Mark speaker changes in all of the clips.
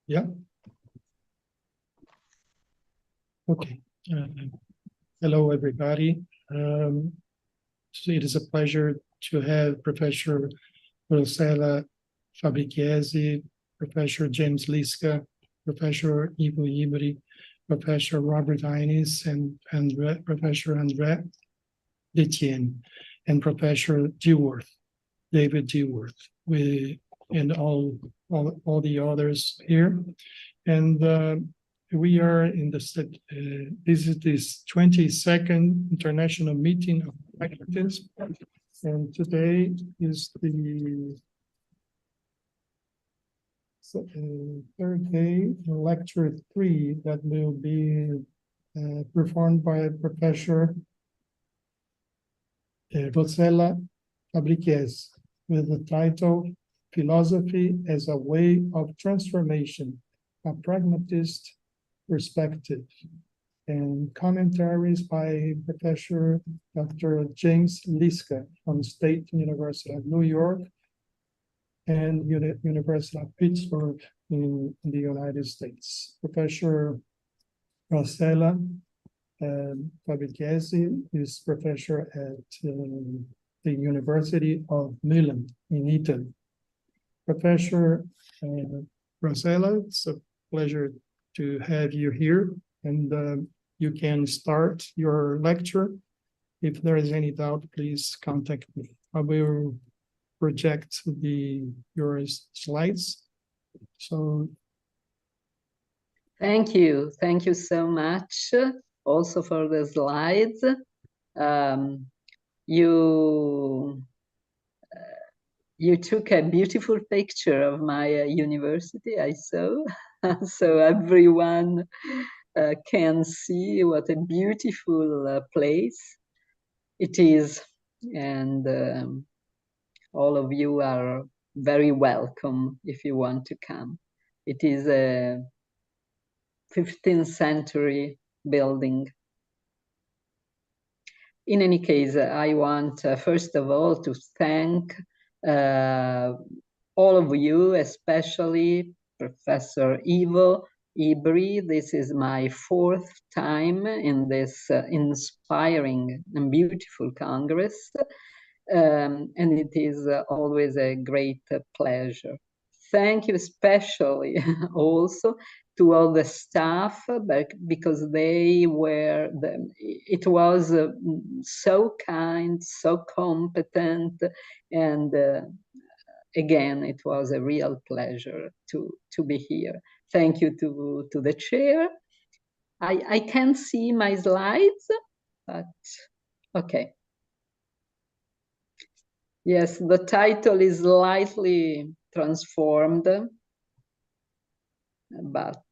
Speaker 1: Yeah. Okay. Hello, everybody. It is a pleasure to have Professor Rossella Fabbrichesi, Professor James Liszka, Professor Ivo Ibri, Professor Robert Innes, and Professor André Detienne, and Professor David Dewar, and all the others here. And we are in this is this 22nd International Meeting of Pragmatists, and today is the third day, lecture 3, that will be performed by Professor Rossella Fabbrichesi, with the title Philosophy as a Way of Transformation, a Pragmatist Perspective, and commentaries by Professor Dr. James Liszka from State University of New York and University of Pittsburgh in the United States. Professor Rossella Fabbrichesi is professor at the University of Milan in Italy. Professor Rossella, it's a pleasure to have you here, and you can start your lecture. If there is any doubt, please contact me. I will project your slides. So,
Speaker 2: thank you so much also for the slides. You took a beautiful picture of my university, I saw, so everyone can see what a beautiful place it is, and all of you are very welcome if you want to come. It is a 15th century building. In any case, I want first of all to thank all of you, especially Professor Ivo Ibri. This is my 4th time in this inspiring and beautiful Congress, and it is always a great pleasure. Thank you especially also to all the staff, because it was so kind, so competent, and again, it was a real pleasure to be here. Thank you to the chair. I can't see my slides, but okay. Yes, the title is slightly transformed, but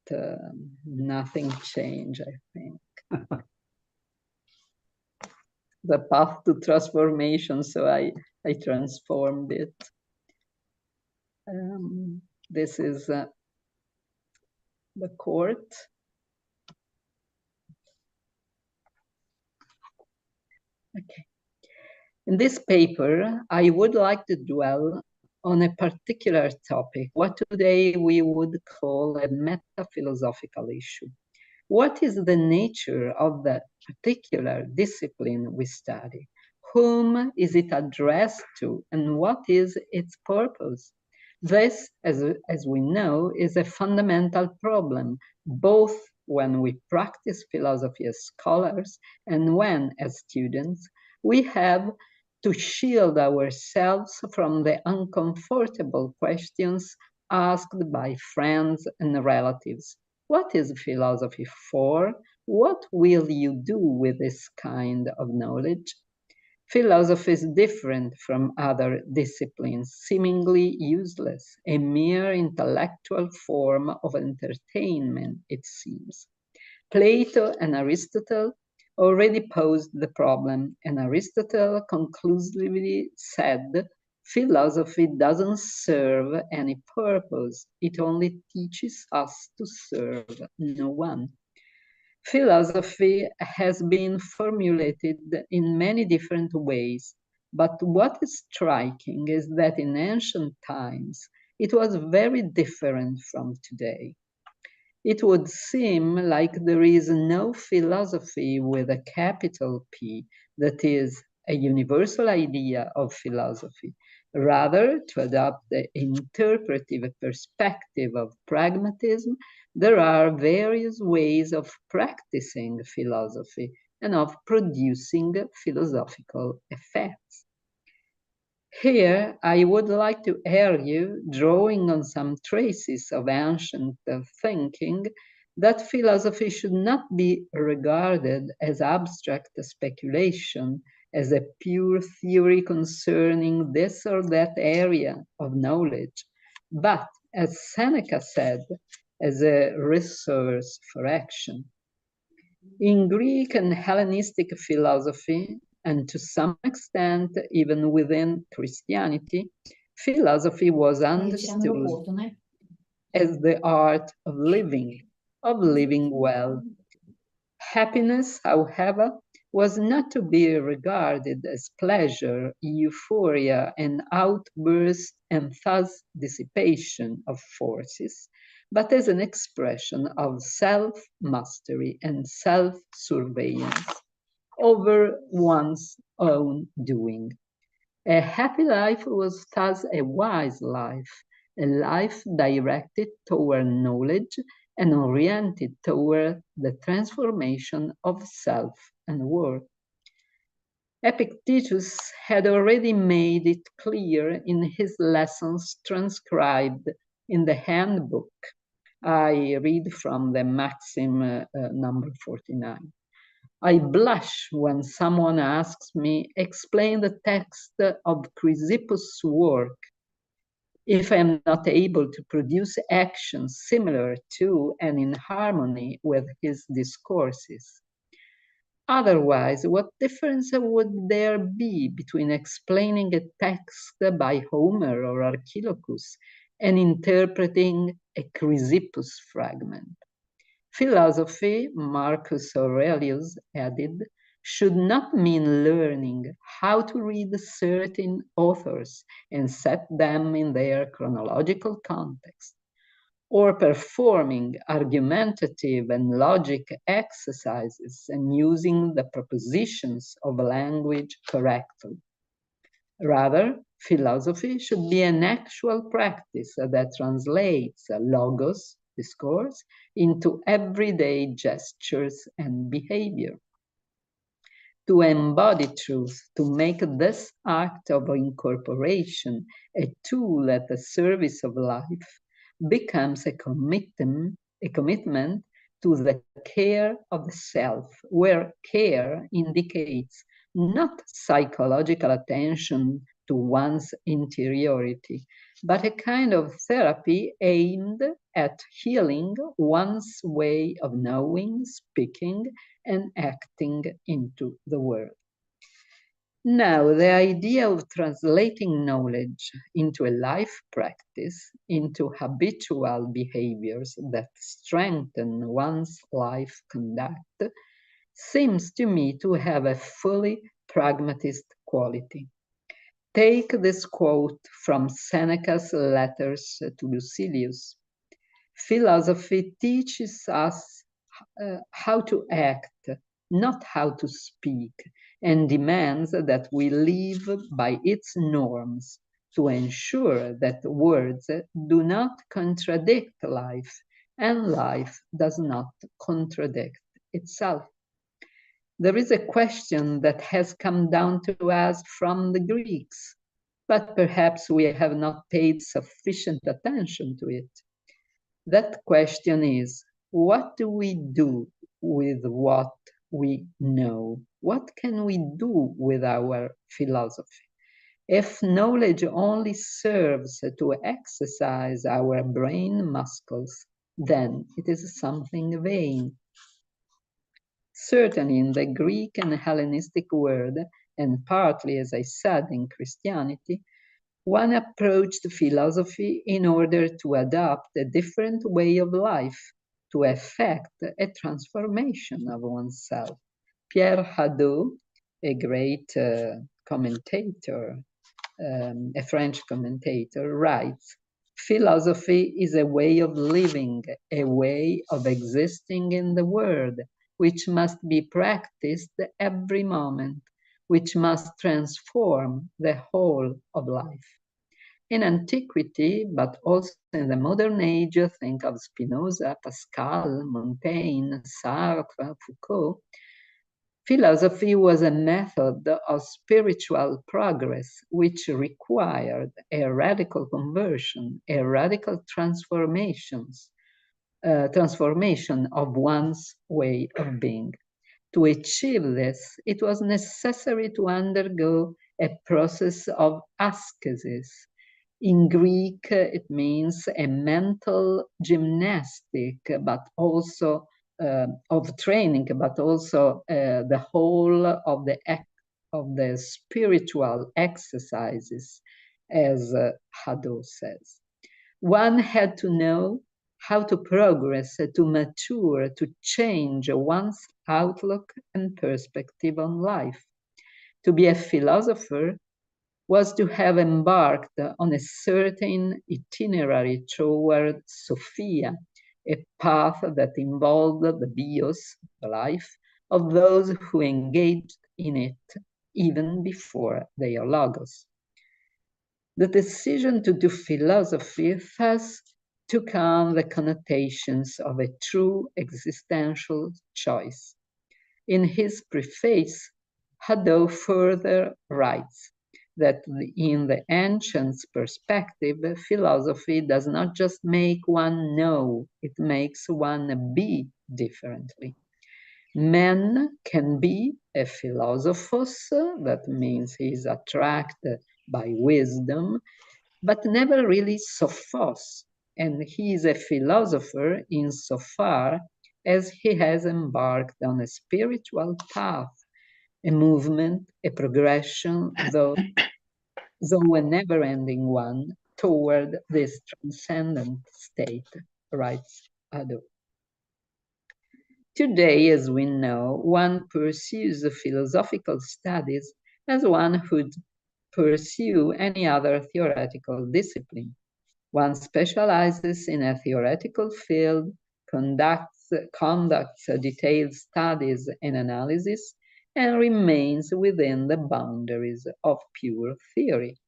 Speaker 2: nothing changed, I think. The path to transformation, so I transformed it. This is the court. Okay. In this paper, I would like to dwell on a particular topic, what today we would call a meta-philosophical issue. What is the nature of the particular discipline we study? Whom is it addressed to, and what is its purpose? This, as we know, is a fundamental problem, both when we practice philosophy as scholars and when, as students, we have to shield ourselves from the uncomfortable questions asked by friends and relatives. What is philosophy for? What will you do with this kind of knowledge? Philosophy is different from other disciplines, seemingly useless, a mere intellectual form of entertainment, it seems. Plato and Aristotle already posed the problem, and Aristotle conclusively said, philosophy doesn't serve any purpose. It only teaches us to serve no one. Philosophy has been formulated in many different ways, but what is striking is that in ancient times, it was very different from today. it would seem like there is no philosophy with a capital P that is a universal idea of philosophy. Rather, to adopt the interpretive perspective of pragmatism, there are various ways of practicing philosophy and of producing philosophical effects. Here, I would like to argue, drawing on some traces of ancient thinking, that philosophy should not be regarded as abstract speculation, as a pure theory concerning this or that area of knowledge, but, as Seneca said, as a resource for action. In Greek and Hellenistic philosophy, and to some extent even within Christianity, philosophy was understood as the art of living well. Happiness, however, was not to be regarded as pleasure, euphoria, and outburst and thus dissipation of forces, but as an expression of self-mastery and self-surveillance over one's own doing. A happy life was thus a wise life, a life directed toward knowledge and oriented toward the transformation of self and work. Epictetus had already made it clear in his lessons transcribed in the handbook. I read from the maxim number 49. I blush when someone asks me, explain the text of Chrysippus' work, if I am not able to produce actions similar to and in harmony with his discourses. Otherwise, what difference would there be between explaining a text by Homer or Archilochus and interpreting a Chrysippus fragment? Philosophy, Marcus Aurelius added, should not mean learning how to read certain authors and set them in their chronological context, or performing argumentative and logic exercises and using the propositions of language correctly. Rather, philosophy should be an actual practice that translates logos, discourse, into everyday gestures and behavior. To embody truth, to make this act of incorporation a tool at the service of life, becomes a commitment to the care of the self, where care indicates not psychological attention to one's interiority, but a kind of therapy aimed at healing one's way of knowing, speaking, and acting into the world. Now, the idea of translating knowledge into a life practice, into habitual behaviors that strengthen one's life conduct, seems to me to have a fully pragmatist quality. Take this quote from Seneca's letters to Lucilius. Philosophy teaches us how to act, not how to speak, and demands that we live by its norms to ensure that words do not contradict life and life does not contradict itself. There is a question that has come down to us from the Greeks, but perhaps we have not paid sufficient attention to it. That question is, what do we do with what we know? What can we do with our philosophy? If knowledge only serves to exercise our brain muscles, then it is something vain. Certainly in the Greek and Hellenistic world, and partly, as I said, in Christianity, one approached philosophy in order to adopt a different way of life, to effect a transformation of oneself. Pierre Hadot, a great commentator, a French commentator, writes, Philosophy is a way of living, a way of existing in the world, which must be practiced every moment, which must transform the whole of life. In antiquity, but also in the modern age, think of Spinoza, Pascal, Montaigne, Sartre, Foucault, philosophy was a method of spiritual progress which required a radical conversion, a radical transformation of one's way of being. To achieve this, it was necessary to undergo a process of ascesis. In Greek, it means a mental gymnastic, but also of training, but also the whole of the spiritual exercises, as Hadot says. One had to know how to progress, to mature, to change one's outlook and perspective on life. To be a philosopher was to have embarked on a certain itinerary toward Sophia, a path that involved the bios, the life, of those who engaged in it even before their logos. The decision to do philosophy thus took on the connotations of a true existential choice. In his preface, Hadot further writes that in the ancients' perspective, philosophy does not just make one know, it makes one be differently. Man can be a philosophos, that means he is attracted by wisdom, but never really sophos, and he is a philosopher insofar as he has embarked on a spiritual path, a movement, a progression, though a never-ending one, toward this transcendent state, writes Hadot. Today, as we know, one pursues the philosophical studies as one would pursue any other theoretical discipline. One specializes in a theoretical field, conducts detailed studies and analysis, and remains within the boundaries of pure theory.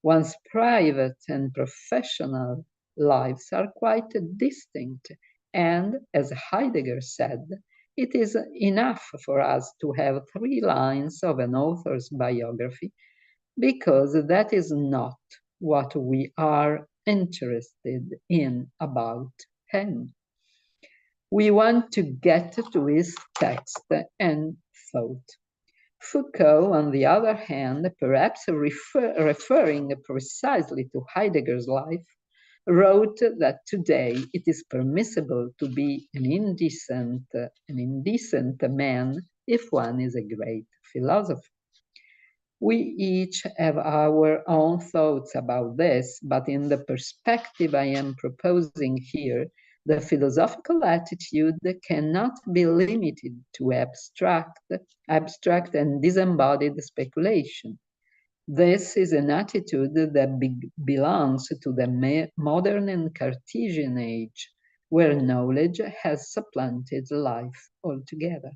Speaker 2: One's private and professional lives are quite distinct, and as Heidegger said, it is enough for us to have 3 lines of an author's biography, because that is not what we are interested in about him. We want to get to his text and thought. Foucault, on the other hand, perhaps referring precisely to Heidegger's life, wrote that today it is permissible to be an indecent man if one is a great philosopher. We each have our own thoughts about this, but in the perspective I am proposing here, the philosophical attitude cannot be limited to abstract and disembodied speculation. This is an attitude that belongs to the modern and Cartesian age, where knowledge has supplanted life altogether.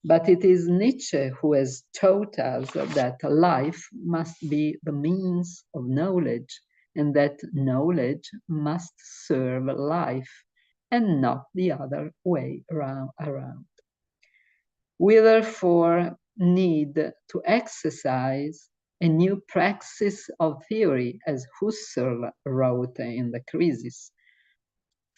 Speaker 2: But it is Nietzsche who has taught us that life must be the means of knowledge, and that knowledge must serve life, and not the other way around. We therefore need to exercise a new praxis of theory, as Husserl wrote in The Crisis.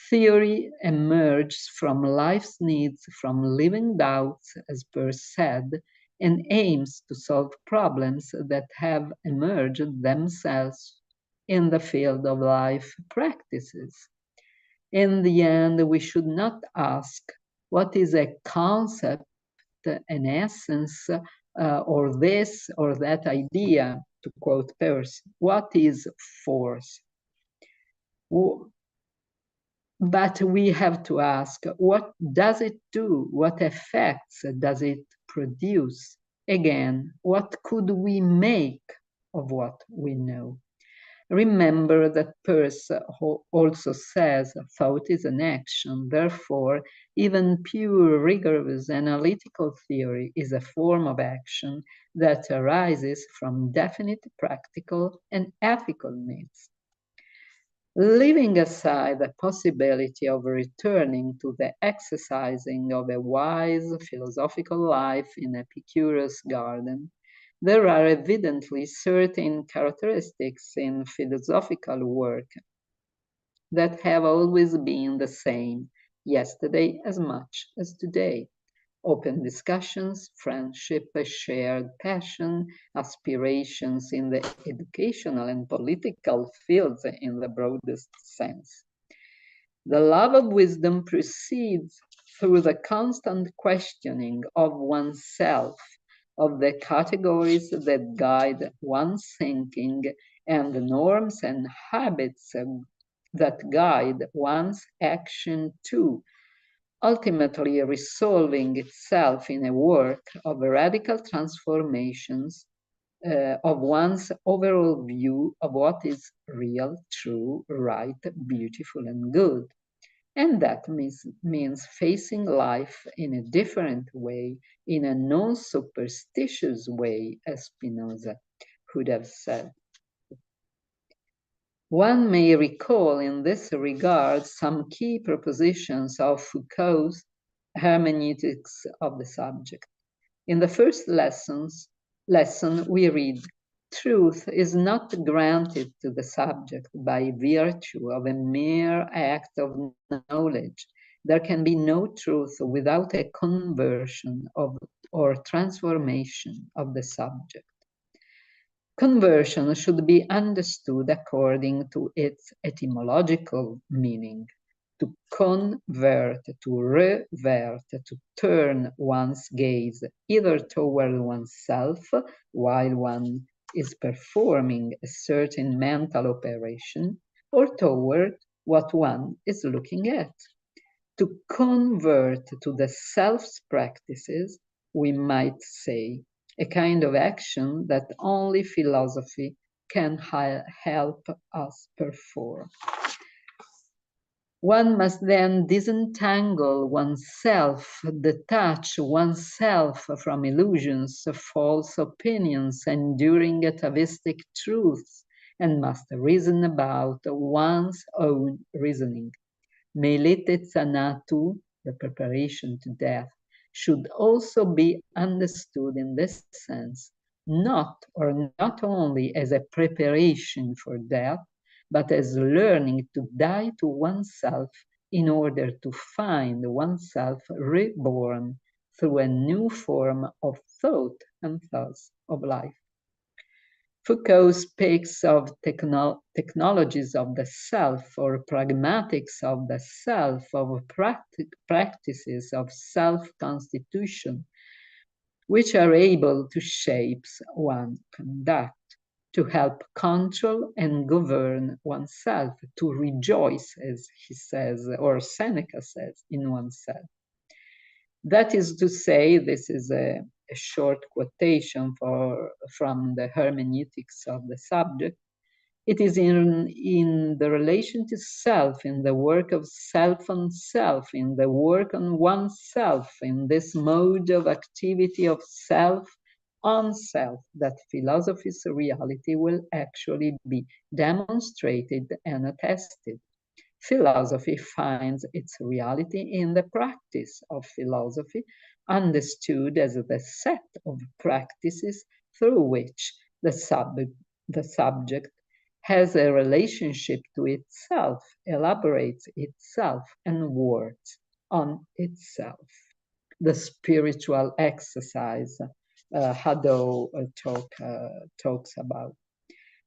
Speaker 2: Theory emerges from life's needs, from living doubts, as Peirce said, and aims to solve problems that have emerged themselves in the field of life practices. In the end, we should not ask what is a concept, an essence, or this or that idea, to quote Peirce. What is force? But we have to ask, what does it do? What effects does it produce? Again, what could we make of what we know? Remember that Peirce also says thought is an action. Therefore, even pure, rigorous analytical theory is a form of action that arises from definite practical and ethical needs. Leaving aside the possibility of returning to the exercising of a wise philosophical life in Epicurus' garden, there are evidently certain characteristics in philosophical work that have always been the same, yesterday as much as today. Open discussions, friendship, a shared passion, aspirations in the educational and political fields in the broadest sense. The love of wisdom proceeds through the constant questioning of oneself, of the categories that guide one's thinking, and the norms and habits that guide one's action too, ultimately resolving itself in a work of radical transformations of one's overall view of what is real, true, right, beautiful, and good. And that means facing life in a different way, in a non-superstitious way, as Spinoza would have said. One may recall in this regard some key propositions of Foucault's hermeneutics of the subject. In the first lesson, we read, "Truth is not granted to the subject by virtue of a mere act of knowledge. There can be no truth without a conversion or transformation of the subject. Conversion should be understood according to its etymological meaning. To convert, to revert, to turn one's gaze either toward oneself while one is performing a certain mental operation, or toward what one is looking at. To convert to the self's practices, we might say, a kind of action that only philosophy can help us perform. One must then disentangle oneself, detach oneself from illusions, false opinions, enduring atavistic truths, and must reason about one's own reasoning. Melete Zanatu, the preparation to death, should also be understood in this sense, not only as a preparation for death, but as learning to die to oneself in order to find oneself reborn through a new form of thought and thus of life. Foucault speaks of technologies of the self, or pragmatics of the self, of practices of self-constitution, which are able to shape one's conduct, to help control and govern oneself, to rejoice, as he says, or Seneca says, in oneself. That is to say, this is a short quotation from the hermeneutics of the subject. It is in the relation to self, in the work of self on self, in the work on oneself, in this mode of activity of self on self, that philosophy's reality will actually be demonstrated and attested. Philosophy finds its reality in the practice of philosophy, understood as the set of practices through which the subject has a relationship to itself, elaborates itself, and works on itself. The spiritual exercise Hadot talks about.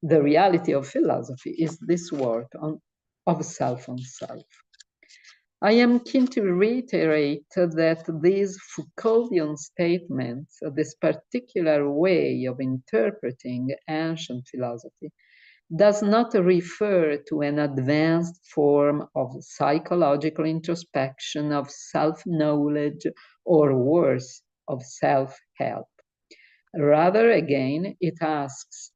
Speaker 2: The reality of philosophy is this work of self on self. I am keen to reiterate that these Foucauldian statements, this particular way of interpreting ancient philosophy, does not refer to an advanced form of psychological introspection, of self-knowledge, or worse, of self-help. Rather, again, it asks,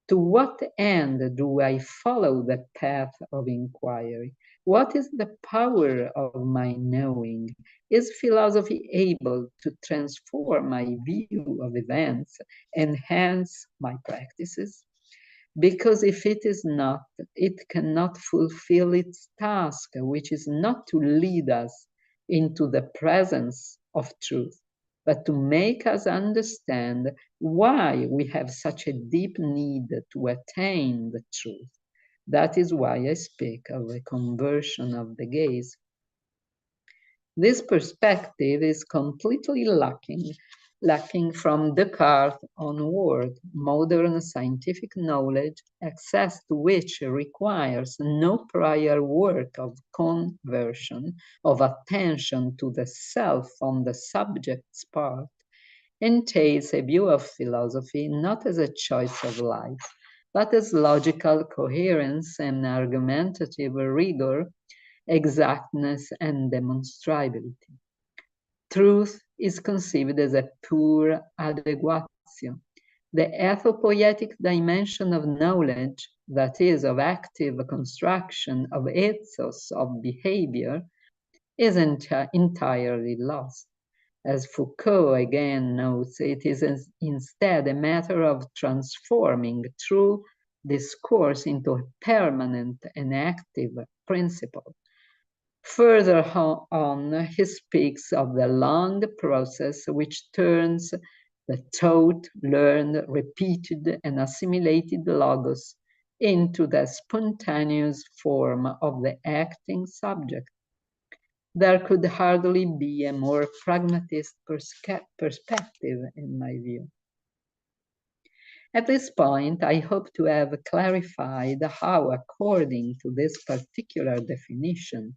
Speaker 2: To what end do I follow the path of inquiry? What is the power of my knowing? Is philosophy able to transform my view of events, enhance my practices? Because if it is not, it cannot fulfill its task, which is not to lead us into the presence of truth, but to make us understand why we have such a deep need to attain the truth. That is why I speak of a conversion of the gaze. This perspective is completely lacking from Descartes onward. Modern scientific knowledge, access to which requires no prior work of conversion, of attention to the self on the subject's part, entails a view of philosophy not as a choice of life, but as logical coherence and argumentative rigor, exactness and demonstrability. Truth is conceived as a pure adequatio. The ethopoietic dimension of knowledge, that is, of active construction, of ethos, of behavior, is entirely lost. As Foucault again notes, it is instead a matter of transforming true discourse into a permanent and active principle. Further on, he speaks of the long process which turns the taught, learned, repeated, and assimilated logos into the spontaneous form of the acting subject. There could hardly be a more pragmatist perspective, in my view. At this point, I hope to have clarified how, according to this particular definition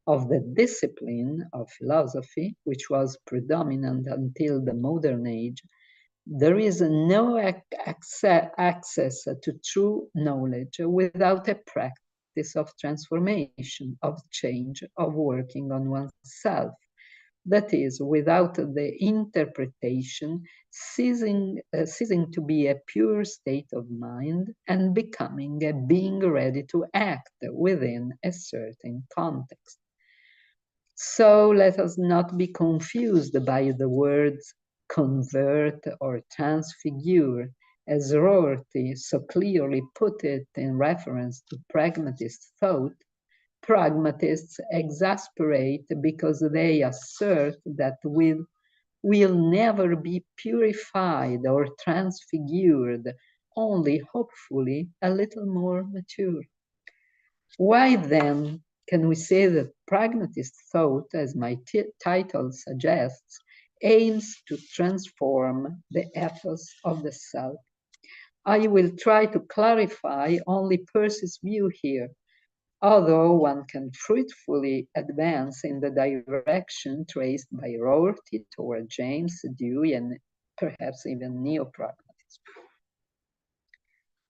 Speaker 2: of the discipline of philosophy, which was predominant until the modern age, there is no access to true knowledge without a practice of transformation, of change, of working on oneself. That is, without the interpretation ceasing to be a pure state of mind and becoming a being ready to act within a certain context. So let us not be confused by the words convert or transfigure, as Rorty so clearly put it in reference to pragmatist thought. Pragmatists exasperate because they assert that we'll never be purified or transfigured, only hopefully a little more mature. Why then can we say that pragmatist thought, as my title suggests, aims to transform the ethos of the self? I will try to clarify only Peirce's view here, although one can fruitfully advance in the direction traced by Rorty toward James, Dewey, and perhaps even neo-pragmatism.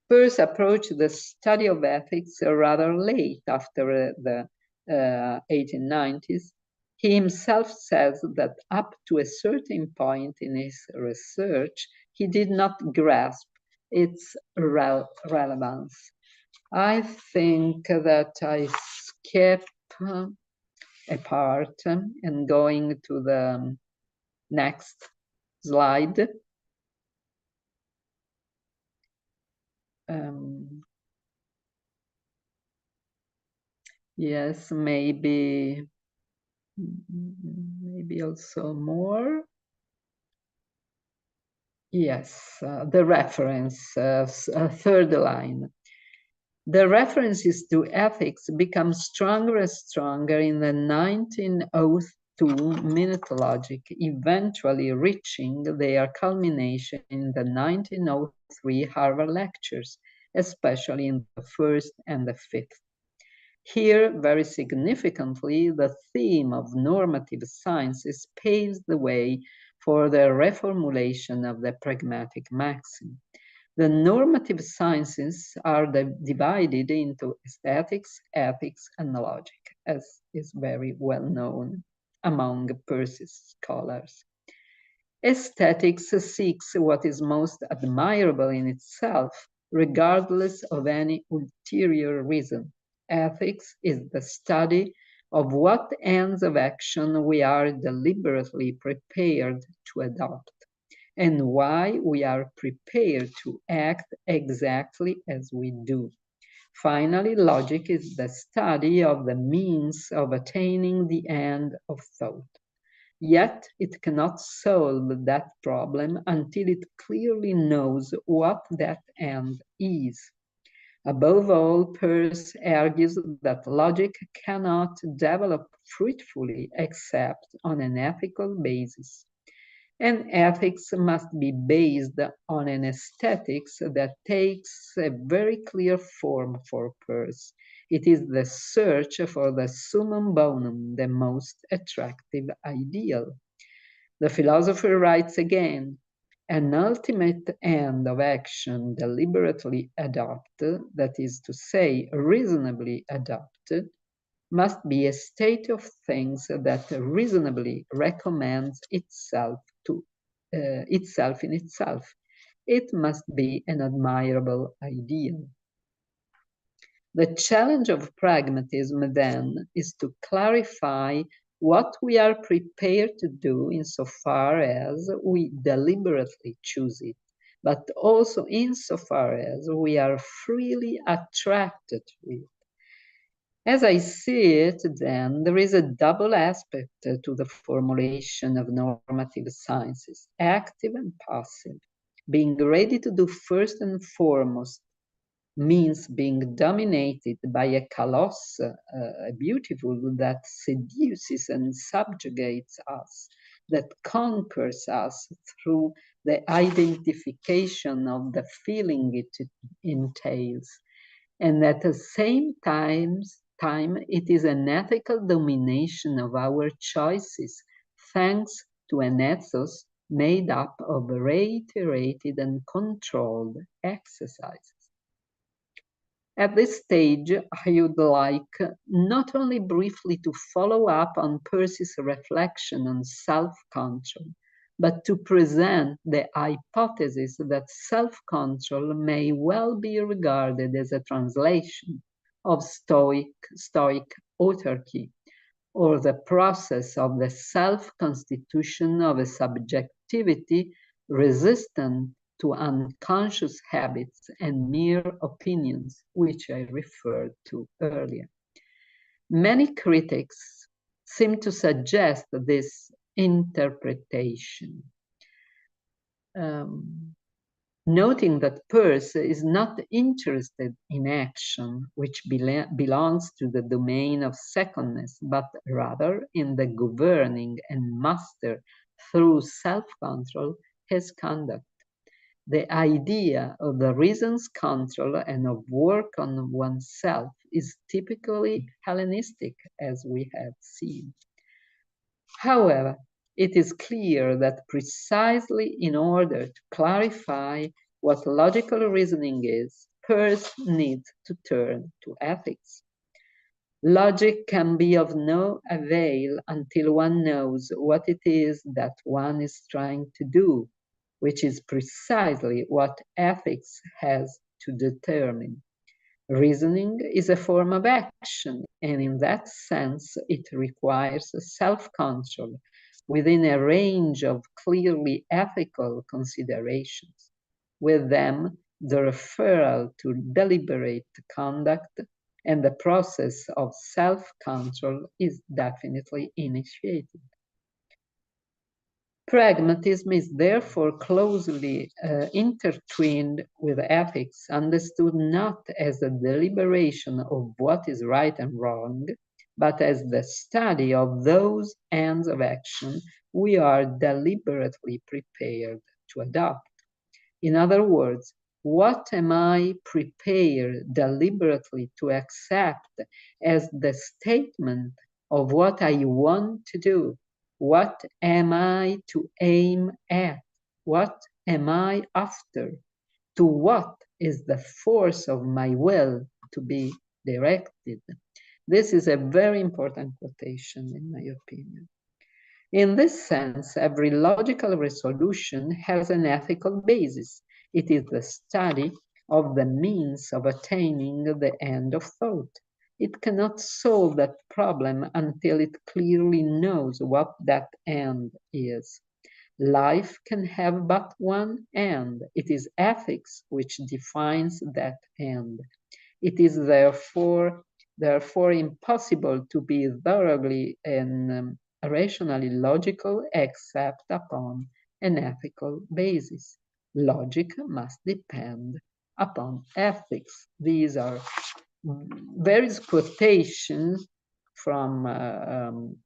Speaker 2: Peirce approached the study of ethics rather late, after the 1890s. He himself says that up to a certain point in his research, he did not grasp its relevance. I think that I skip a part and going to the next slide. Yes, maybe also more. Yes, the reference, third line. The references to ethics become stronger and stronger in the 1902 Minute Logic, eventually reaching their culmination in the 1903 Harvard Lectures, especially in the first and the fifth. Here, very significantly, the theme of normative sciences paves the way for the reformulation of the pragmatic maxim. The normative sciences are divided into aesthetics, ethics, and logic, as is very well known among Peirce's scholars. Aesthetics seeks what is most admirable in itself, regardless of any ulterior reason. Ethics is the study of what ends of action we are deliberately prepared to adopt, and why we are prepared to act exactly as we do. Finally, logic is the study of the means of attaining the end of thought. Yet it cannot solve that problem until it clearly knows what that end is. Above all, Peirce argues that logic cannot develop fruitfully except on an ethical basis. And ethics must be based on an aesthetics that takes a very clear form for Peirce. It is the search for the summum bonum, the most attractive ideal. The philosopher writes again, an ultimate end of action deliberately adopted, that is to say, reasonably adopted, must be a state of things that reasonably recommends itself to itself in itself. It must be an admirable ideal. The challenge of pragmatism, then, is to clarify what we are prepared to do insofar as we deliberately choose it, but also insofar as we are freely attracted to it. As I see it, then, there is a double aspect to the formulation of normative sciences, active and passive. Being ready to do first and foremost means being dominated by a kalos, a beautiful that seduces and subjugates us, that conquers us through the identification of the feeling it entails. And at the same time, it is an ethical domination of our choices, thanks to an ethos made up of reiterated and controlled exercises. At this stage, I would like not only briefly to follow up on Peirce's reflection on self-control, but to present the hypothesis that self-control may well be regarded as a translation of Stoic autarky, or the process of the self-constitution of a subjectivity resistant to unconscious habits and mere opinions, which I referred to earlier. Many critics seem to suggest this interpretation, noting that Peirce is not interested in action, which belongs to the domain of secondness, but rather in the governing and master through self-control his conduct. The idea of the reason's control and of work on oneself is typically Hellenistic, as we have seen. However, it is clear that precisely in order to clarify what logical reasoning is, Peirce needs to turn to ethics. Logic can be of no avail until one knows what it is that one is trying to do, which is precisely what ethics has to determine. Reasoning is a form of action, and in that sense, it requires self-control within a range of clearly ethical considerations. With them, the referral to deliberate conduct and the process of self-control is definitely initiated. Pragmatism is therefore closely intertwined with ethics, understood not as a deliberation of what is right and wrong, but as the study of those ends of action we are deliberately prepared to adopt. In other words, what am I prepared deliberately to accept as the statement of what I want to do? What am I to aim at? What am I after? To what is the force of my will to be directed? This is a very important quotation, in my opinion. In this sense, every logical resolution has an ethical basis. It is the study of the means of attaining the end of thought. It cannot solve that problem until it clearly knows what that end is. Life can have but one end. It is ethics which defines that end. It is therefore impossible to be thoroughly and rationally logical except upon an ethical basis. Logic must depend upon ethics. These are various quotations from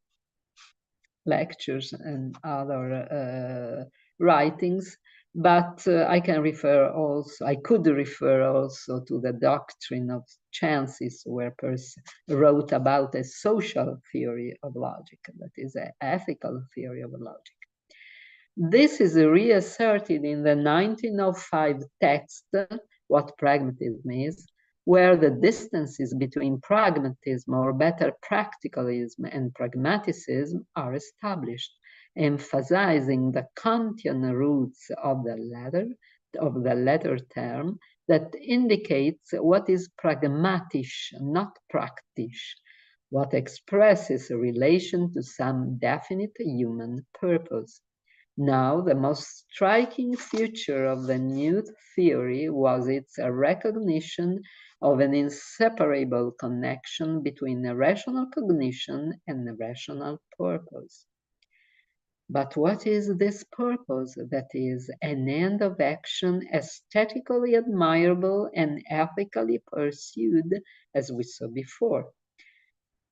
Speaker 2: lectures and other writings, but I could refer also to the doctrine of chances, where Peirce wrote about a social theory of logic, that is, an ethical theory of logic. This is reasserted in the 1905 text, What Pragmatism Is, where the distances between pragmatism, or better practicalism, and pragmatism are established, emphasizing the Kantian roots of the latter term that indicates what is pragmatisch, not praktisch, what expresses a relation to some definite human purpose. Now, the most striking feature of the new theory was its recognition of an inseparable connection between a rational cognition and a rational purpose. But what is this purpose that is an end of action aesthetically admirable and ethically pursued, as we saw before?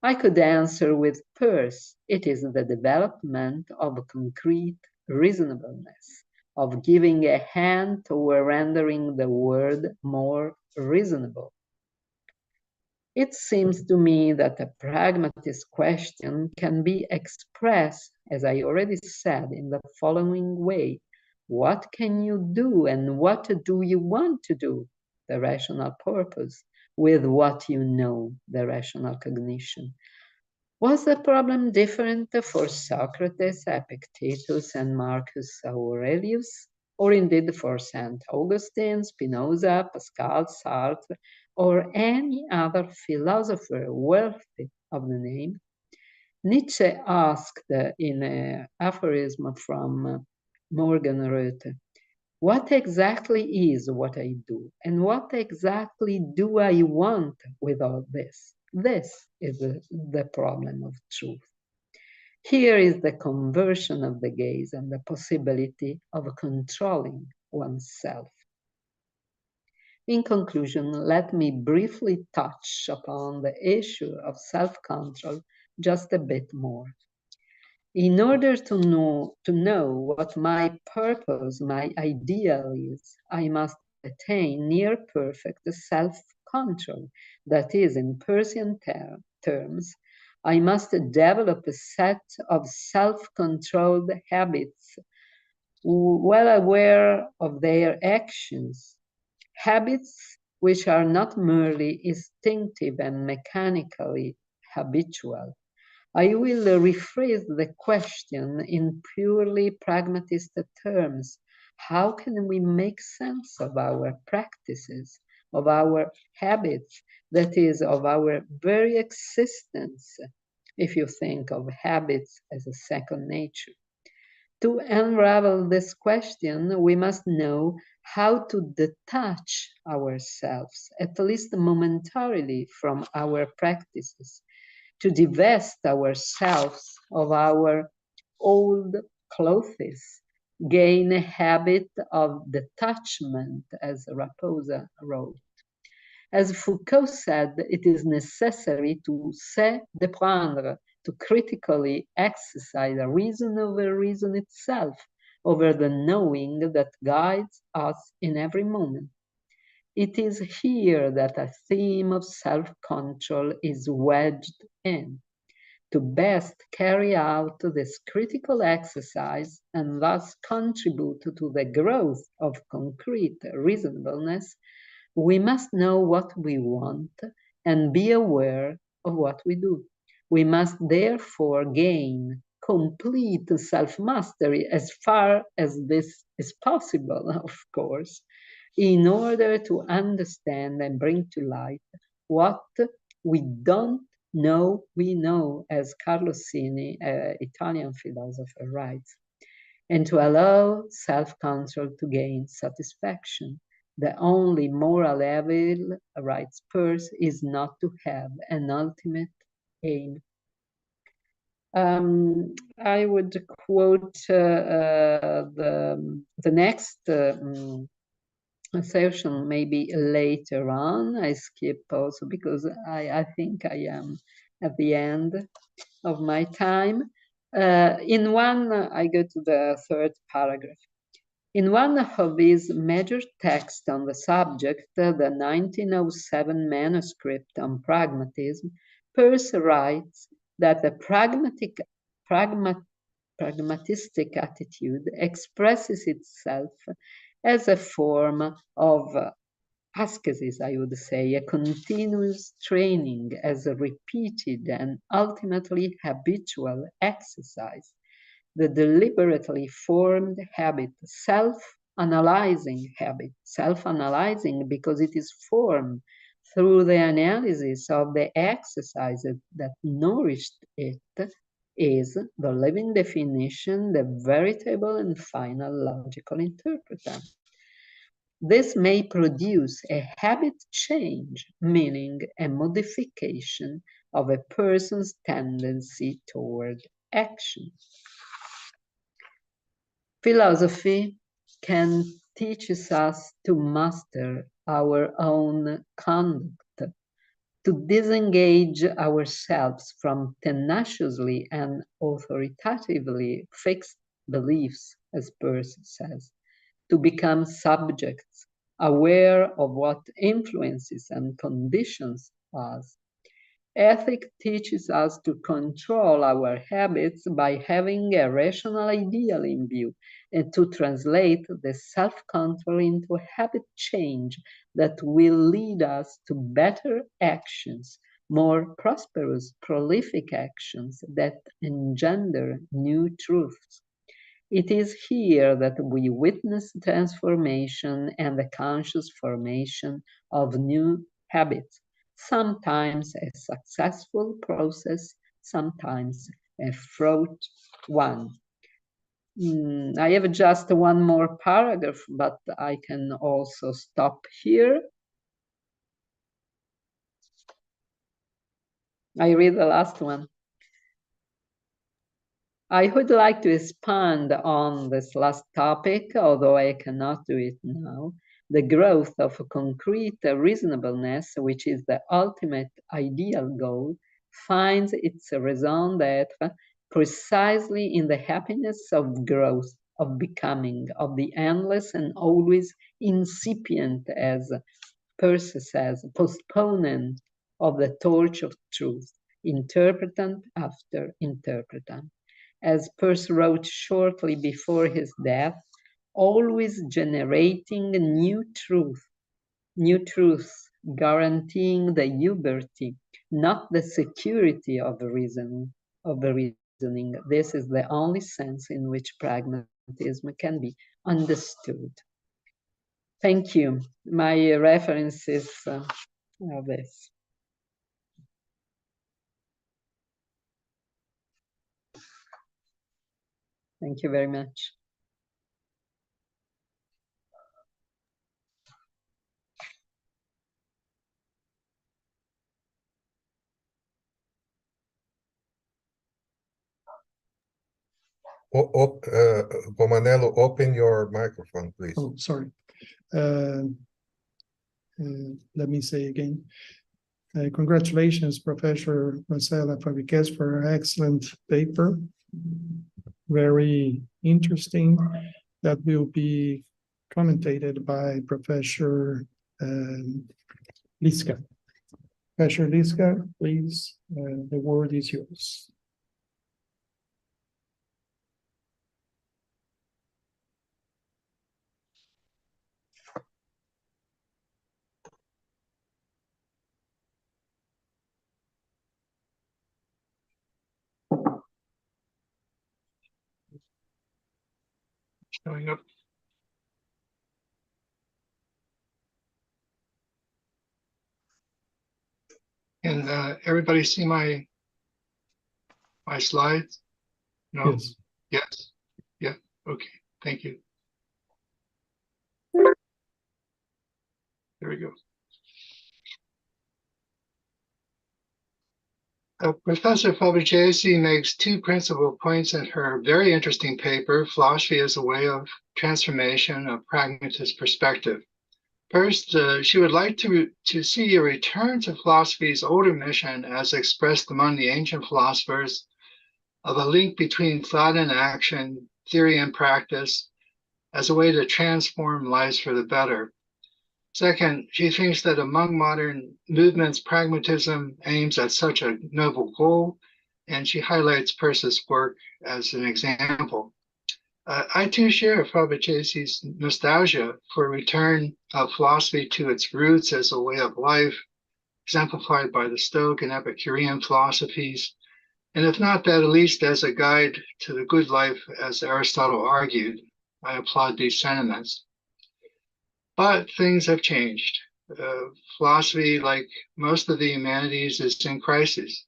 Speaker 2: I could answer with Peirce, it is the development of concrete reasonableness, of giving a hand toward rendering the world more reasonable. It seems to me that a pragmatist question can be expressed, as I already said, in the following way. What can you do and what do you want to do, the rational purpose, with what you know, the rational cognition? Was the problem different for Socrates, Epictetus, and Marcus Aurelius, or indeed for St. Augustine, Spinoza, Pascal, Sartre, or any other philosopher worthy of the name? Nietzsche asked in an aphorism from Morgenröth, what exactly is what I do, and what exactly do I want with all this? This is the problem of truth. Here is the conversion of the gaze and the possibility of controlling oneself. In conclusion, let me briefly touch upon the issue of self-control just a bit more. In order to know what my purpose, my ideal is, I must attain near perfect self-control. That is, in Peircean terms, I must develop a set of self-controlled habits, well aware of their actions, habits which are not merely instinctive and mechanically habitual. I will rephrase the question in purely pragmatist terms. How can we make sense of our practices, of our habits, that is, of our very existence, if you think of habits as a second nature? To unravel this question, we must know how to detach ourselves, at least momentarily, from our practices, to divest ourselves of our old clothes, gain a habit of detachment, as Raposa wrote. As Foucault said, it is necessary to se déprendre, to critically exercise a reason over reason itself, over the knowing that guides us in every moment. It is here that a theme of self-control is wedged in. To best carry out this critical exercise and thus contribute to the growth of concrete reasonableness, we must know what we want and be aware of what we do. We must therefore gain complete self-mastery as far as this is possible, of course, in order to understand and bring to light what we don't know we know, as Carlo Sini, Italian philosopher, writes, and to allow self-control to gain satisfaction. The only moral evil, writes Peirce, is not to have an ultimate aim. I would quote the next session maybe later on. I skip also because I think I am at the end of my time. In one, I go to the third paragraph. In one of his major texts on the subject, the 1907 manuscript on pragmatism, Peirce writes that the pragmatistic attitude expresses itself as a form of ascesis, I would say, a continuous training as a repeated and ultimately habitual exercise. The deliberately formed habit, self-analyzing habit, self-analyzing because it is formed through the analysis of the exercises that nourished it, is the living definition, the veritable and final logical interpreter. This may produce a habit change, meaning a modification of a person's tendency toward action. Philosophy can teach us to master our own conduct, to disengage ourselves from tenaciously and authoritatively fixed beliefs, as Peirce says, to become subjects, aware of what influences and conditions us. Ethics teaches us to control our habits by having a rational ideal in view and to translate the self-control into a habit change that will lead us to better actions, more prosperous, prolific actions that engender new truths. It is here that we witness transformation and the conscious formation of new habits, sometimes a successful process, sometimes a fraught one. I have just one more paragraph, but I can also stop here. I read the last one. I would like to expand on this last topic, although I cannot do it now. The growth of concrete reasonableness, which is the ultimate ideal goal, finds its raison d'être precisely in the happiness of growth, of becoming, of the endless and always incipient, as Peirce says, postponement of the torch of truth, interpretant after interpretant. As Peirce wrote shortly before his death, always generating new truths, guaranteeing the liberty, not the security of the reasoning. This is the only sense in which pragmatism can be understood. Thank you. My references are this. Thank you very much.
Speaker 3: Romanello, open your microphone, please.
Speaker 1: Oh, sorry. Let me say again. Congratulations, Professor Rossella Fabbrichesi, for an excellent paper. Very interesting. That will be commentated by Professor Liszka. Professor Liszka, please, the word is yours.
Speaker 4: Showing up. And everybody see my slides? No?
Speaker 1: Yes.
Speaker 4: Yes? Yeah, okay, thank you. There we go. Professor Fabbrichesi makes two principal points in her very interesting paper, Philosophy as a Way of Transformation, a Pragmatist Perspective. First, she would like to see a return to philosophy's older mission as expressed among the ancient philosophers of a link between thought and action, theory and practice, as a way to transform lives for the better. Second, she thinks that among modern movements, pragmatism aims at such a noble goal, and she highlights Peirce's work as an example. I too share Fabbrichesi's nostalgia for a return of philosophy to its roots as a way of life, exemplified by the Stoic and Epicurean philosophies, and if not that, at least as a guide to the good life, as Aristotle argued. I applaud these sentiments. But things have changed. Philosophy, like most of the humanities, is in crisis.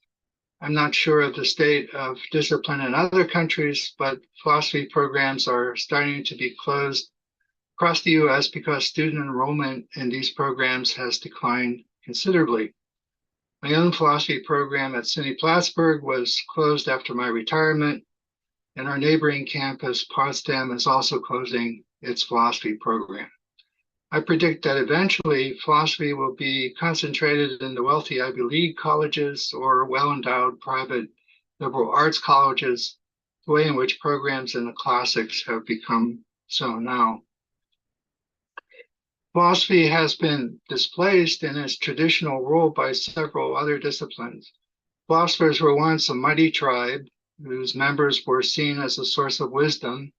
Speaker 4: I'm not sure of the state of discipline in other countries, but philosophy programs are starting to be closed across the US because student enrollment in these programs has declined considerably. My own philosophy program at SUNY Plattsburgh was closed after my retirement, and our neighboring campus, Potsdam, is also closing its philosophy program. I predict that eventually philosophy will be concentrated in the wealthy Ivy League colleges or well-endowed private liberal arts colleges, the way in which programs in the classics have become so now. Philosophy has been displaced in its traditional role by several other disciplines. Philosophers were once a mighty tribe whose members were seen as a source of wisdom,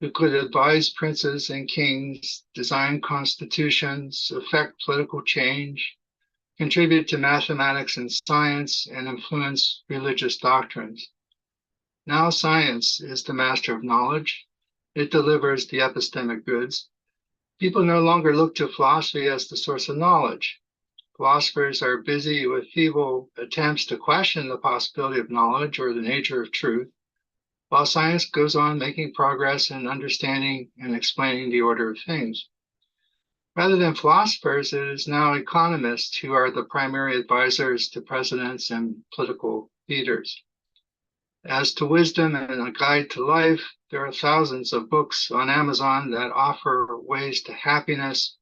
Speaker 4: who could advise princes and kings, design constitutions, effect political change, contribute to mathematics and science, and influence religious doctrines. Now science is the master of knowledge. It delivers the epistemic goods. People no longer look to philosophy as the source of knowledge. Philosophers are busy with feeble attempts to question the possibility of knowledge or the nature of truth, while science goes on making progress in understanding and explaining the order of things. Rather than philosophers, it is now economists who are the primary advisors to presidents and political leaders. As to wisdom and a guide to life, there are thousands of books on Amazon that offer ways to happiness.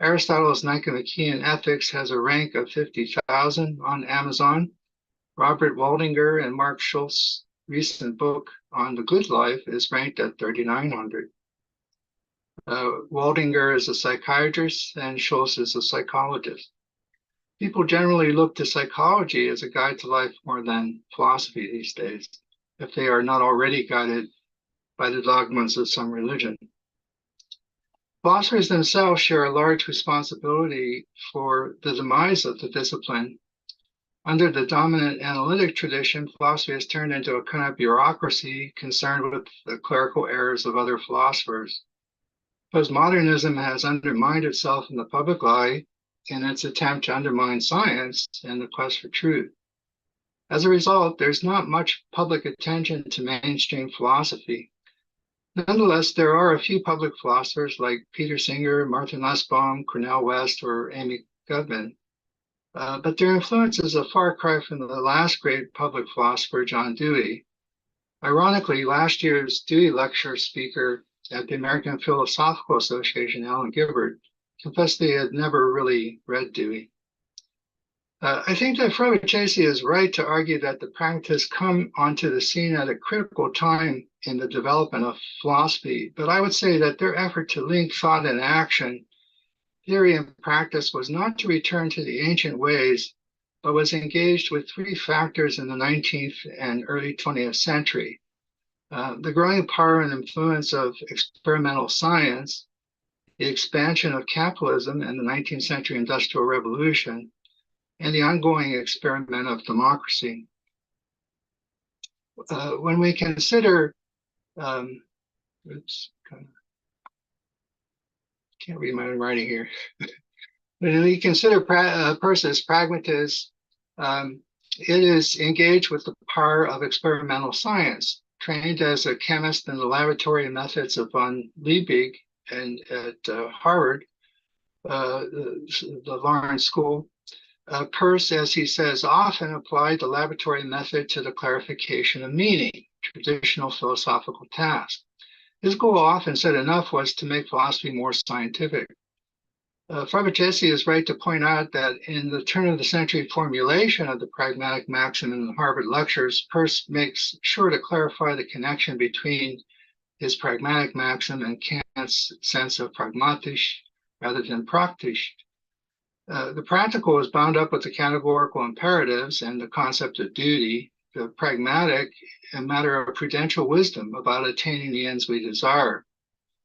Speaker 4: Aristotle's Nicomachean Ethics has a rank of 50,000 on Amazon. Robert Waldinger and Mark Schultz's recent book on the good life is ranked at 3,900. Waldinger is a psychiatrist and Schultz is a psychologist. People generally look to psychology as a guide to life more than philosophy these days, if they are not already guided by the dogmas of some religion. Philosophers themselves share a large responsibility for the demise of the discipline. Under the dominant analytic tradition, philosophy has turned into a kind of bureaucracy concerned with the clerical errors of other philosophers. Postmodernism has undermined itself in the public eye in its attempt to undermine science and the quest for truth. As a result, there's not much public attention to mainstream philosophy. Nonetheless, there are a few public philosophers like Peter Singer, Martin Nussbaum, Cornel West, or Amy Gutman. But their influence is a far cry from the last great public philosopher, John Dewey. Ironically, last year's Dewey lecture speaker at the American Philosophical Association, Alan Gibbard, confessed they had never really read Dewey. I think that Fabbrichesi is right to argue that the pragmatists come onto the scene at a critical time in the development of philosophy, but I would say that their effort to link thought and action, theory and practice, was not to return to the ancient ways, but was engaged with three factors in the 19th and early 20th century. The growing power and influence of experimental science, the expansion of capitalism and the 19th century Industrial Revolution, and the ongoing experiment of democracy. When we consider, can't read my own writing here. When we consider Peirce's pragmatist It is engaged with the power of experimental science. Trained as a chemist in the laboratory methods of von Liebig and at Harvard, the Lawrence School, Peirce, as he says, often applied the laboratory method to the clarification of meaning, traditional philosophical task. His goal, often said enough, was to make philosophy more scientific. Fabbrichesi is right to point out that in the turn-of-the-century formulation of the pragmatic maxim in the Harvard lectures, Peirce makes sure to clarify the connection between his pragmatic maxim and Kant's sense of pragmatisch rather than praktisch. The practical is bound up with the categorical imperatives and the concept of duty. The pragmatic, a matter of prudential wisdom about attaining the ends we desire.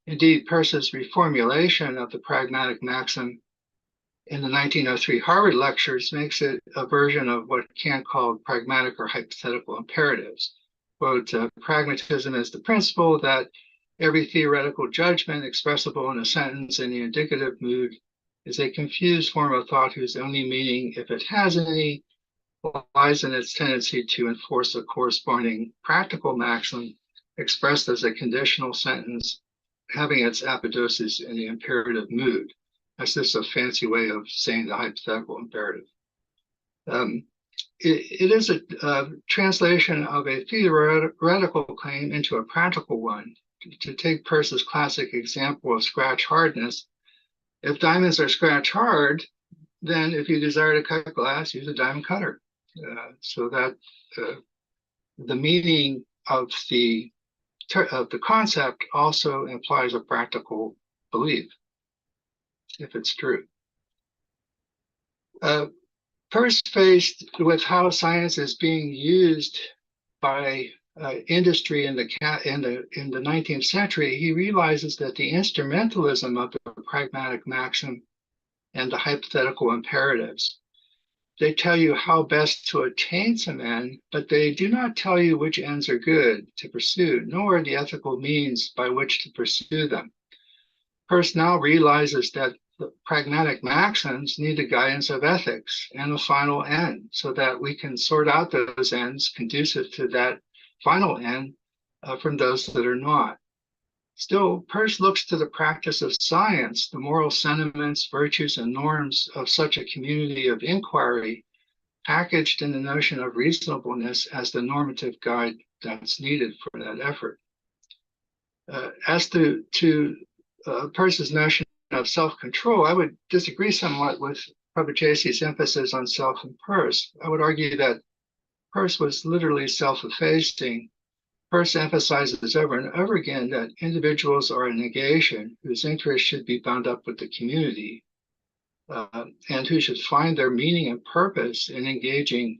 Speaker 4: Indeed, Peirce's reformulation of the pragmatic maxim in the 1903 Harvard lectures makes it a version of what Kant called pragmatic or hypothetical imperatives. Quote, pragmatism is the principle that every theoretical judgment expressible in a sentence in the indicative mood is a confused form of thought whose only meaning, if it has any, lies in its tendency to enforce a corresponding practical maxim expressed as a conditional sentence having its apodosis in the imperative mood. That's just a fancy way of saying the hypothetical imperative. It is a translation of a theoretical claim into a practical one. To take Peirce's classic example of scratch hardness, if diamonds are scratch hard, then if you desire to cut glass, use a diamond cutter. So that the meaning of the concept also implies a practical belief, if it's true. Peirce, faced with how science is being used by industry in the 19th century, he realizes that the instrumentalism of the pragmatic maxim and the hypothetical imperatives, they tell you how best to attain some end, but they do not tell you which ends are good to pursue, nor the ethical means by which to pursue them. Peirce now realizes that the pragmatic maxims need the guidance of ethics and a final end, so that we can sort out those ends conducive to that final end from those that are not. Still, Peirce looks to the practice of science, the moral sentiments, virtues, and norms of such a community of inquiry, packaged in the notion of reasonableness as the normative guide that's needed for that effort. As to Peirce's notion of self-control, I would disagree somewhat with Fabbrichesi's emphasis on self and Peirce. I would argue that Peirce was literally self-effacing. Peirce emphasizes over and over again that individuals are a negation whose interests should be bound up with the community, and who should find their meaning and purpose in engaging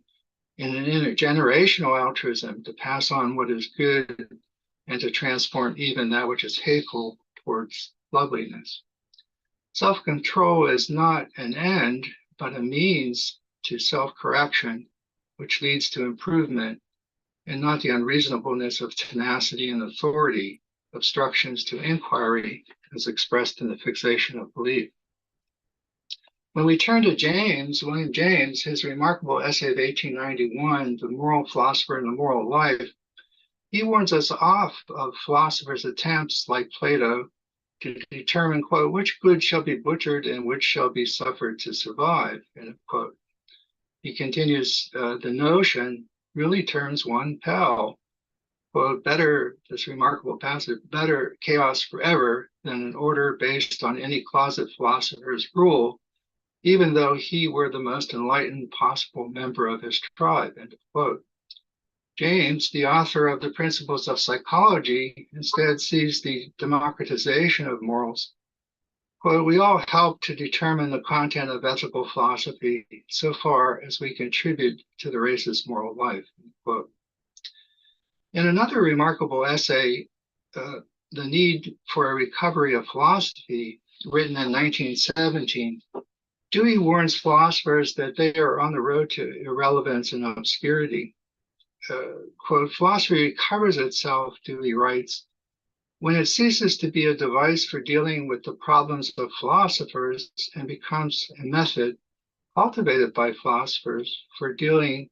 Speaker 4: in an intergenerational altruism to pass on what is good and to transform even that which is hateful towards loveliness. Self-control is not an end, but a means to self-correction, which leads to improvement, and not the unreasonableness of tenacity and authority, obstructions to inquiry as expressed in the fixation of belief. When we turn to William James, his remarkable essay of 1891, The Moral Philosopher and the Moral Life, he warns us off of philosophers' attempts, like Plato, to determine, quote, which good shall be butchered and which shall be suffered to survive, end quote. He continues, the notion really turns one pale, quote, better, this remarkable passage, better chaos forever than an order based on any closet philosopher's rule, even though he were the most enlightened possible member of his tribe, end quote. James, the author of the Principles of Psychology, instead sees the democratization of morals. Quote, we all help to determine the content of ethical philosophy so far as we contribute to the race's moral life, end quote. In another remarkable essay, The Need for a Recovery of Philosophy, written in 1917, Dewey warns philosophers that they are on the road to irrelevance and obscurity. Quote, philosophy recovers itself, Dewey writes, when it ceases to be a device for dealing with the problems of philosophers and becomes a method, cultivated by philosophers for dealing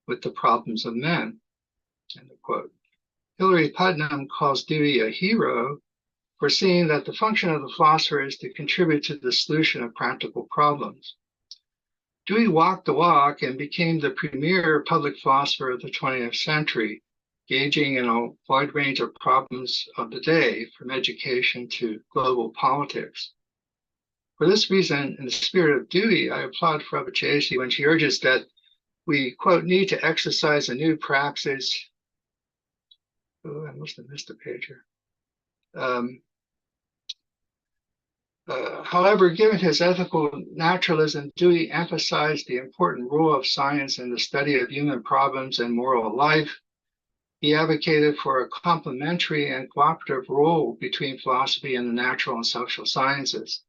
Speaker 4: with the problems of men. End of quote. Hilary Putnam calls Dewey a hero for seeing that the function of the philosopher is to contribute to the solution of practical problems. Dewey walked the walk and became the premier public philosopher of the 20th century, engaging in a wide range of problems of the day, from education to global politics. For this reason, in the spirit of Dewey, I applaud Fabbrichesi when she urges that we, quote, need to exercise a new praxis. Oh, I must have missed a page here. However, given his ethical naturalism, Dewey emphasized the important role of science in the study of human problems and moral life. He advocated for a complementary and cooperative role between philosophy and the natural and social sciences.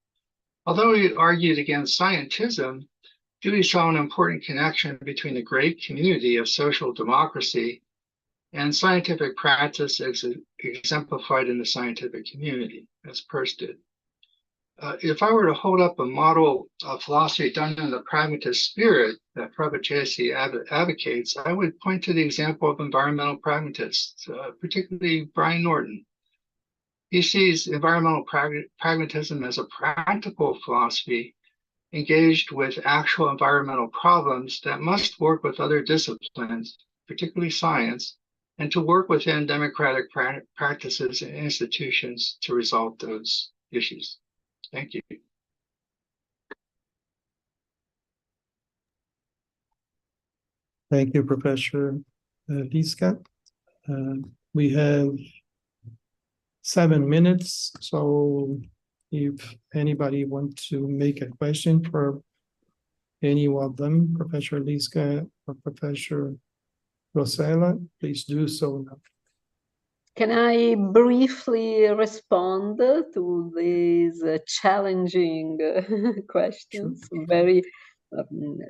Speaker 4: Although he argued against scientism, Dewey saw an important connection between the great community of social democracy and scientific practice exemplified in the scientific community, as Peirce did. If I were to hold up a model of philosophy done in the pragmatist spirit that Fabbrichesi advocates, I would point to the example of environmental pragmatists, particularly Brian Norton. He sees environmental pragmatism as a practical philosophy engaged with actual environmental problems that must work with other disciplines, particularly science, and to work within democratic practices and institutions to resolve those issues. Thank you.
Speaker 1: Thank you, Professor Liszka. We have 7 minutes, so if anybody wants to make a question for any of them, Professor Liszka or Professor Rossella, please do so now.
Speaker 2: Can I briefly respond to these challenging questions?
Speaker 1: Sure.
Speaker 2: Very,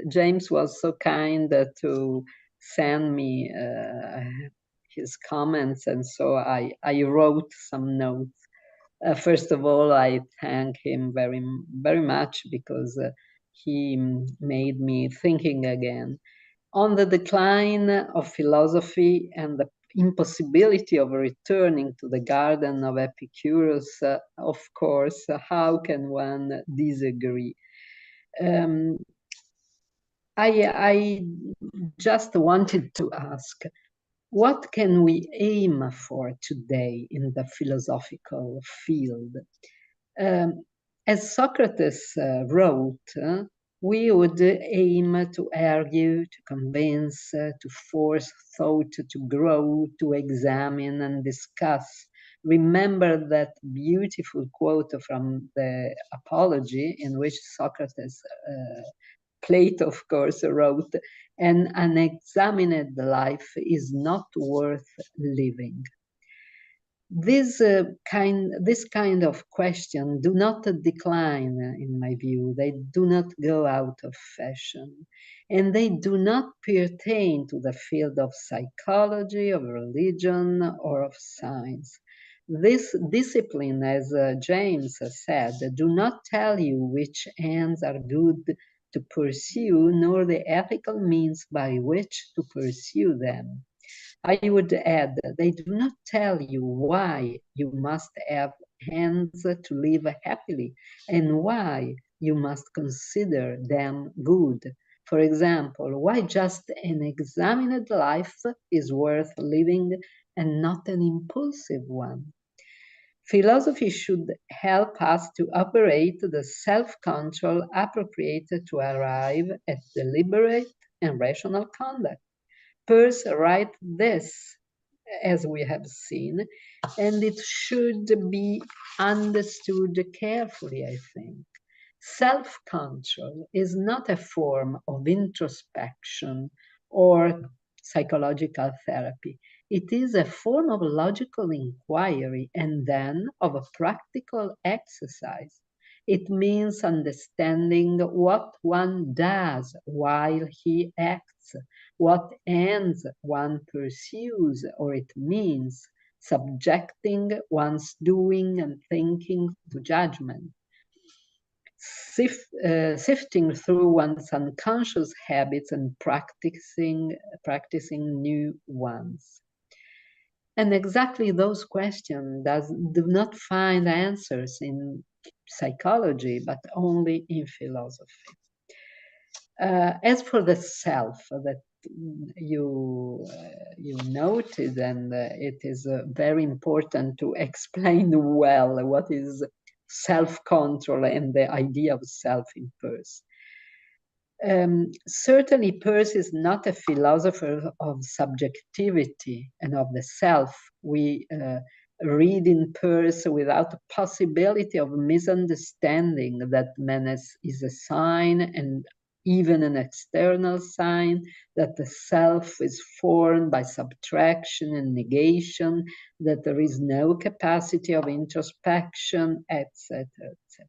Speaker 2: James was so kind to send me his comments, and so I wrote some notes. First of all, I thank him very much because he made me thinking again on the decline of philosophy and the impossibility of returning to the garden of Epicurus. Of course, how can one disagree? I just wanted to ask, what can we aim for today in the philosophical field? As Socrates wrote, we would aim to argue, to convince, to force thought to grow, to examine and discuss. Remember that beautiful quote from the Apology, in which Socrates, Plato, of course, wrote, "An unexamined life is not worth living." This kind of question do not decline, in my view. They do not go out of fashion, and they do not pertain to the field of psychology, of religion, or of science. This discipline, as James said, do not tell you which ends are good to pursue, nor the ethical means by which to pursue them. I would add, they do not tell you why you must have hands to live happily and why you must consider them good. For example, why just an examined life is worth living and not an impulsive one. Philosophy should help us to operate the self-control appropriate to arrive at deliberate and rational conduct. Peirce writes this, as we have seen, and it should be understood carefully, I think. Self-control is not a form of introspection or psychological therapy. It is a form of logical inquiry and then of a practical exercise. It means understanding what one does while he acts, what ends one pursues, or it means subjecting one's doing and thinking to judgment. sifting through one's unconscious habits and practicing new ones. And exactly those questions do not find answers in psychology, but only in philosophy. As for the self that you noted, and it is very important to explain well what is self-control and the idea of self in Peirce. Certainly Peirce is not a philosopher of subjectivity and of the self. We read in Peirce without the possibility of misunderstanding that man is a sign, and even an external sign, that the self is formed by subtraction and negation, that there is no capacity of introspection, etc., etc.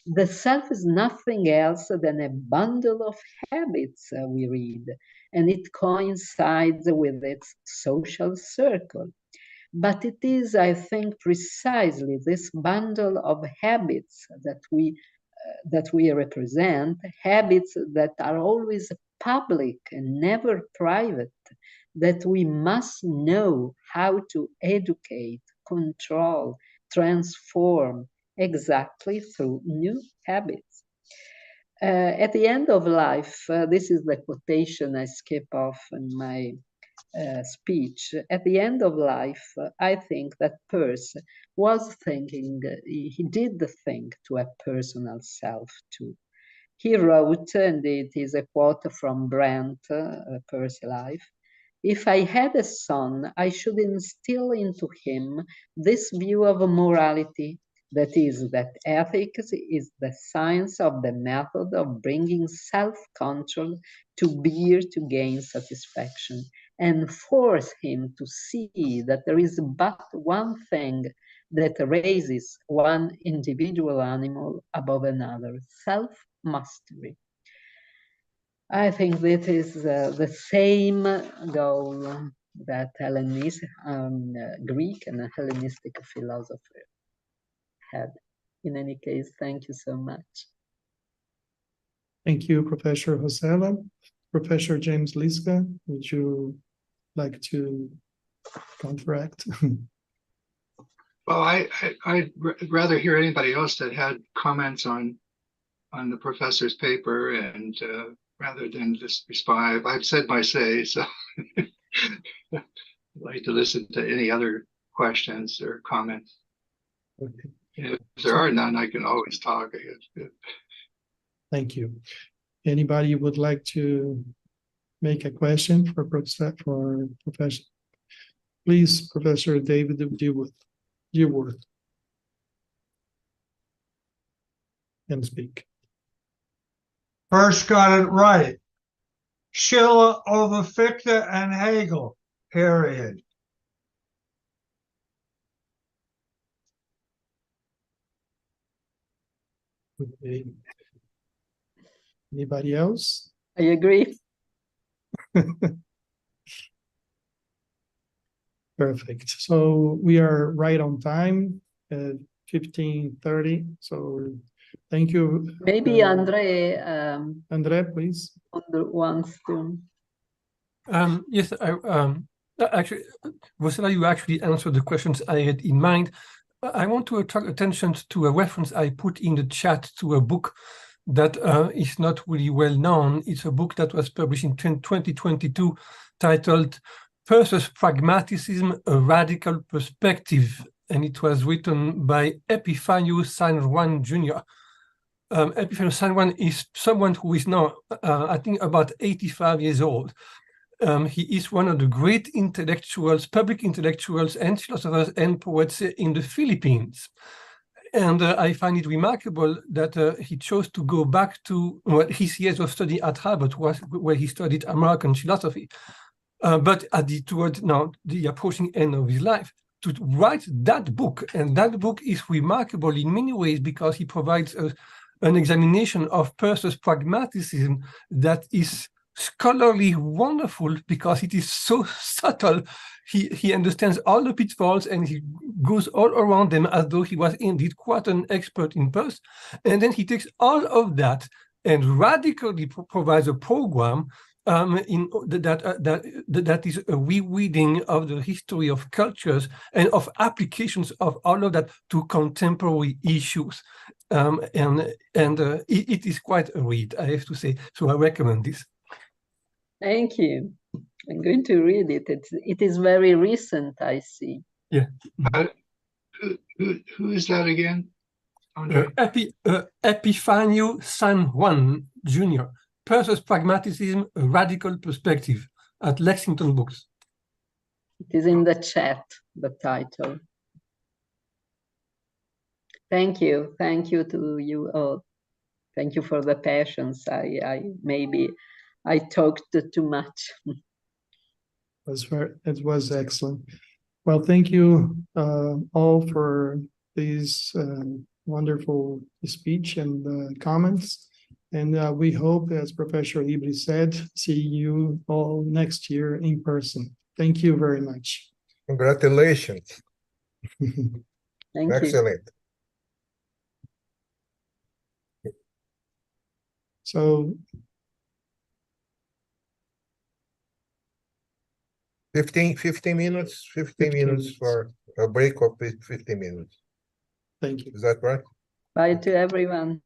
Speaker 2: The self is nothing else than a bundle of habits, we read, and it coincides with its social circle. But it is, I think, precisely this bundle of habits that we represent, habits that are always public and never private, that we must know how to educate, control, transform, exactly through new habits. At the end of life, this is the quotation I skip off in my speech. At the end of life, I think that Peirce was thinking, he did think to a personal self too. He wrote, and it is a quote from Brandt, Peirce's life, "If I had a son, I should instill into him this view of morality, that is, that ethics is the science of the method of bringing self-control to bear to gain satisfaction, and force him to see that there is but one thing that raises one individual animal above another, self-mastery." I think this is the same goal that Greek and Hellenistic philosopher had. In any case, thank you so much.
Speaker 1: Thank you, Professor Rossella. Professor James Liszka, would you like to counteract?
Speaker 4: Well, I'd rather hear anybody else that had comments on the professor's paper, and rather than just respond. I've said my say, so I'd like to listen to any other questions or comments.
Speaker 1: Okay.
Speaker 4: If there are none, I can always talk.
Speaker 1: Thank you. Anybody would like to make a question for Professor? Please, Professor David Dearworth, can speak.
Speaker 5: First got it right. Schiller over Fichte and Hegel, period.
Speaker 1: Okay. Anybody else?
Speaker 2: I agree.
Speaker 1: Perfect. So we are right on time, 15:30. So thank you.
Speaker 2: Maybe Andre
Speaker 1: Please.
Speaker 2: wants to.
Speaker 6: Yes, actually, Rossella, you actually answered the questions I had in mind. I want to attract attention to a reference I put in the chat to a book that is not really well known. It's a book that was published in 2022 titled Peirce's Pragmatism, A Radical Perspective, and it was written by Epiphanius San Juan Jr. Epiphanius San Juan is someone who is now, I think, about 85 years old. He is one of the great intellectuals, public intellectuals and philosophers and poets in the Philippines. And I find it remarkable that he chose to go back to his years of study at Harvard, where he studied American philosophy. But towards now the approaching end of his life, to write that book. And that book is remarkable in many ways because he provides an examination of Peirce's pragmatism that is scholarly wonderful because it is so subtle. He understands all the pitfalls and he goes all around them as though he was indeed quite an expert in Perse. And then he takes all of that and radically provides a program that is a rereading of the history of cultures and of applications of all of that to contemporary issues. It is quite a read, I have to say. So I recommend this.
Speaker 2: Thank you. I'm going to read it. It is very recent, I see.
Speaker 6: Yeah.
Speaker 4: Who is that again? Andre?
Speaker 6: Epifanio San Juan Jr., Perse's Pragmatism, a Radical Perspective, at Lexington Books.
Speaker 2: It is in the chat, the title. Thank you. Thank you to you all. Thank you for the patience. Maybe I talked too much.
Speaker 1: It was excellent. Well, thank you all for these wonderful speech and comments. And we hope, as Professor Ibri said, see you all next year in person. Thank you very much.
Speaker 3: Congratulations.
Speaker 2: Thank you.
Speaker 3: Excellent.
Speaker 1: So
Speaker 3: 15 minutes, 15 minutes for a break of 15 minutes.
Speaker 1: thank you.
Speaker 3: Is that right?
Speaker 2: Bye to everyone.